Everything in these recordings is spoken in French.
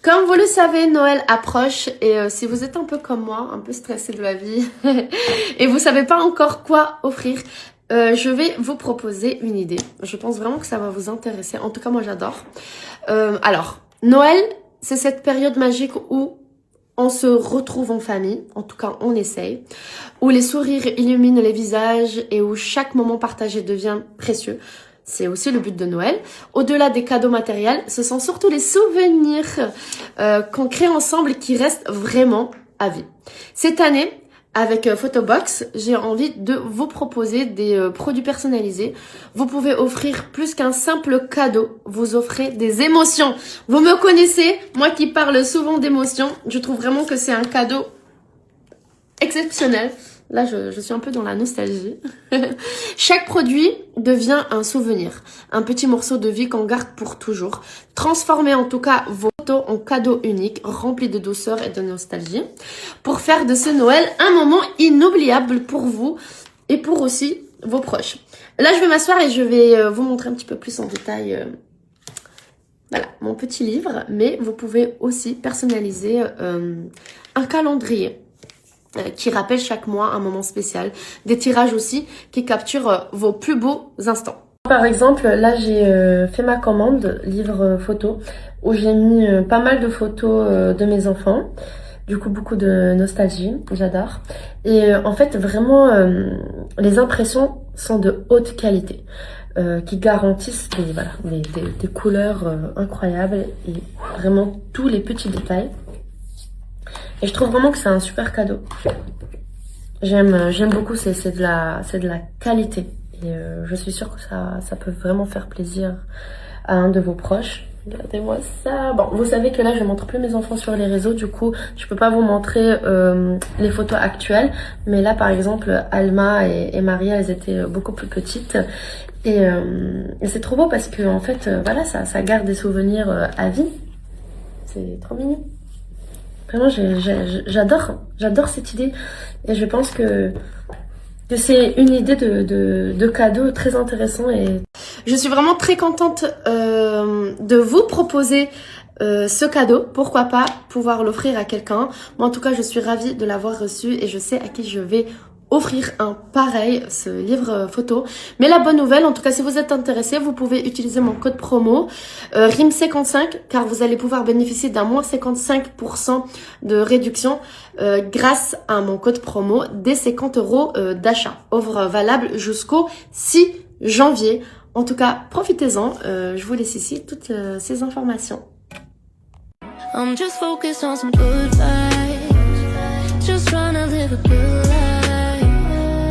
Comme vous le savez, Noël approche et si vous êtes un peu comme moi, un peu stressé de la vie et vous savez pas encore quoi offrir, je vais vous proposer une idée. Je pense vraiment que ça va vous intéresser. En tout cas, moi j'adore. Alors, Noël, c'est cette période magique où on se retrouve en famille, en tout cas on essaye, où les sourires illuminent les visages et où chaque moment partagé devient précieux. C'est aussi le but de Noël. Au-delà des cadeaux matériels, ce sont surtout les souvenirs qu'on crée ensemble qui restent vraiment à vie. Cette année, avec Photobox, j'ai envie de vous proposer des produits personnalisés. Vous pouvez offrir plus qu'un simple cadeau. Vous offrez des émotions. Vous me connaissez, moi qui parle souvent d'émotions, je trouve vraiment que c'est un cadeau exceptionnel. Là, je suis un peu dans la nostalgie. Chaque produit devient un souvenir, un petit morceau de vie qu'on garde pour toujours. Transformez en tout cas vos photos en cadeaux uniques, remplis de douceur et de nostalgie, pour faire de ce Noël un moment inoubliable pour vous et pour aussi vos proches. Là, je vais m'asseoir et je vais vous montrer un petit peu plus en détail voilà, mon petit livre, mais vous pouvez aussi personnaliser un calendrier qui rappelle chaque mois un moment spécial. Des tirages aussi qui capturent vos plus beaux instants. Par exemple, là j'ai fait ma commande livre photo où j'ai mis pas mal de photos de mes enfants. Du coup, beaucoup de nostalgie, j'adore. Et en fait, vraiment, les impressions sont de haute qualité. Qui garantissent des couleurs incroyables et vraiment tous les petits détails. Et je trouve vraiment que c'est un super cadeau. J'aime beaucoup, c'est de la qualité. Et je suis sûre que ça peut vraiment faire plaisir à un de vos proches. Regardez-moi ça. Bon, vous savez que là, je ne montre plus mes enfants sur les réseaux. Du coup, je peux pas vous montrer les photos actuelles. Mais là, par exemple, Alma et Maria, elles étaient beaucoup plus petites. Et c'est trop beau parce que en fait, voilà, ça garde des souvenirs à vie. C'est trop mignon. Vraiment, j'adore cette idée. Et je pense que c'est une idée de cadeau très intéressant. Et je suis vraiment très contente de vous proposer ce cadeau. Pourquoi pas pouvoir l'offrir à quelqu'un. Moi, en tout cas, je suis ravie de l'avoir reçu et je sais à qui je vais offrir un pareil, ce livre photo. Mais la bonne nouvelle, en tout cas si vous êtes intéressé, vous pouvez utiliser mon code promo RIM55 car vous allez pouvoir bénéficier d'un moins 55% de réduction grâce à mon code promo des 50 € d'achat. Offre valable jusqu'au 6 janvier. En tout cas, profitez-en. Je vous laisse ici toutes ces informations. I'm just focused on some good vibes. Just trying to live a good life.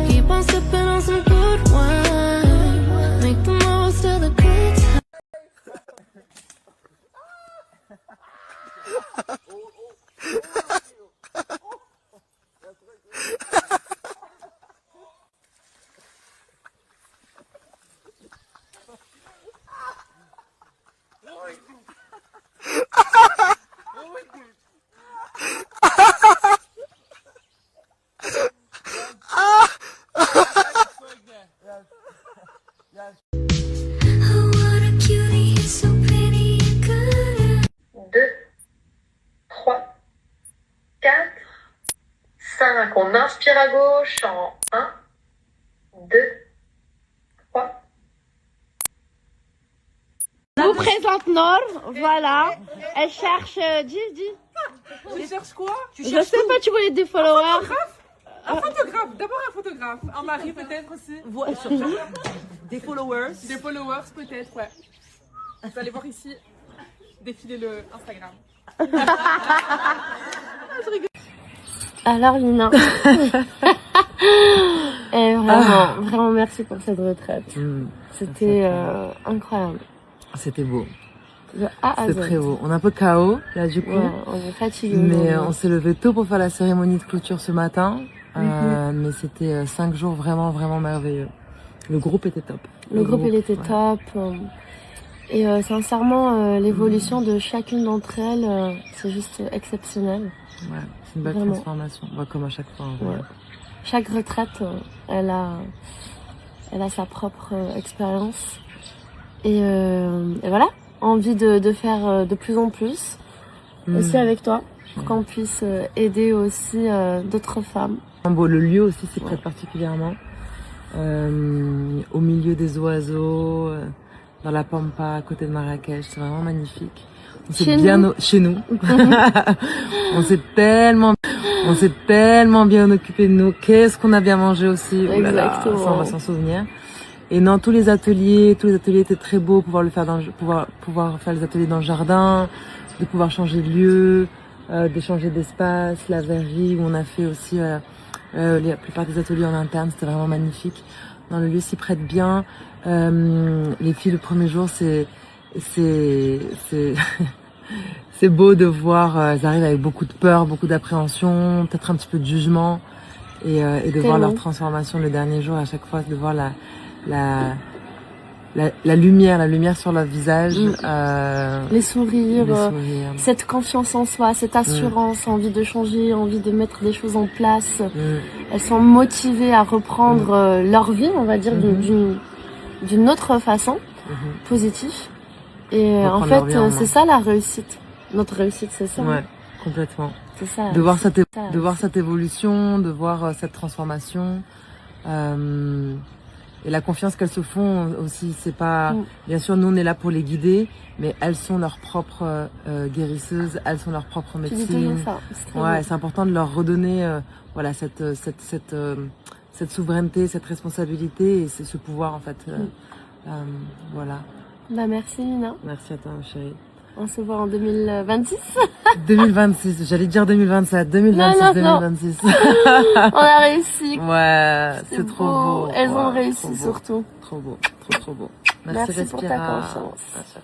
Keep on sipping on some good wine. Make the most of the good time. On inspire à gauche en 1, 2, 3. Je vous présente Nor, voilà. Elle cherche, dis. Tu cherches quoi? Je sais pas, tu voulais des followers. Un photographe, d'abord un photographe. Un mari peut-être aussi. Des followers. Des followers peut-être, ouais. Vous allez voir ici, défiler le Instagram. Je rigole. Alors Lina, et vraiment merci pour cette retraite. C'était incroyable. C'était beau. C'est très beau. On est un peu KO là du coup. Ouais, on est fatigué. Mais on s'est levé tôt pour faire la cérémonie de clôture ce matin. Mais c'était 5 jours vraiment merveilleux. Le groupe était top. Le groupe il était top. Et sincèrement, l'évolution de chacune d'entre elles, c'est juste exceptionnel. Ouais, c'est une belle transformation. Comme à chaque fois. Ouais. Chaque retraite, elle a sa propre expérience. Et voilà, envie de faire de plus en plus. aussi avec toi, pour qu'on puisse aider aussi d'autres femmes. Bon, le lieu aussi s'y prête particulièrement. Au milieu des oiseaux, dans la Pampa, à côté de Marrakech, c'est vraiment magnifique. Chez nous. on s'est tellement bien occupé de nous. Qu'est-ce qu'on a bien mangé aussi. Oh là là, ça, on va s'en souvenir. Et non, tous les ateliers étaient très beaux, pouvoir faire les ateliers dans le jardin, de pouvoir changer de lieu, d'échanger d'espace, la verrerie où on a fait aussi la plupart des ateliers en interne, c'était vraiment magnifique. Dans le lieu s'y prête bien. Les filles le premier jour, c'est c'est beau de voir, elles arrivent avec beaucoup de peur, beaucoup d'appréhension, peut-être un petit peu de jugement, et de voir leur transformation le dernier jour, à chaque fois de voir la lumière sur leur visage, les sourires, cette confiance en soi, cette assurance, envie de changer, envie de mettre des choses en place. Elles sont motivées à reprendre leur vie, on va dire, d'une autre façon, positive. Et en fait, c'est ça la réussite. Notre réussite, c'est ça. Ouais, complètement. C'est ça. De voir cette évolution, de voir cette transformation. Et la confiance qu'elles se font aussi, c'est pas... Bien sûr, nous, on est là pour les guider, mais elles sont leurs propres guérisseuses, elles sont leurs propres médecines. Ouais, c'est important de leur redonner voilà, cette souveraineté, cette responsabilité et ce pouvoir, en fait. Voilà. Bah, merci, Nina. Merci à toi, chérie. On se voit en 2026. 2026, j'allais dire 2027, 2026, non. 2026. On a réussi. Ouais, c'est trop beau. Elles ont réussi surtout. Trop beau, trop beau. Merci pour ta confiance.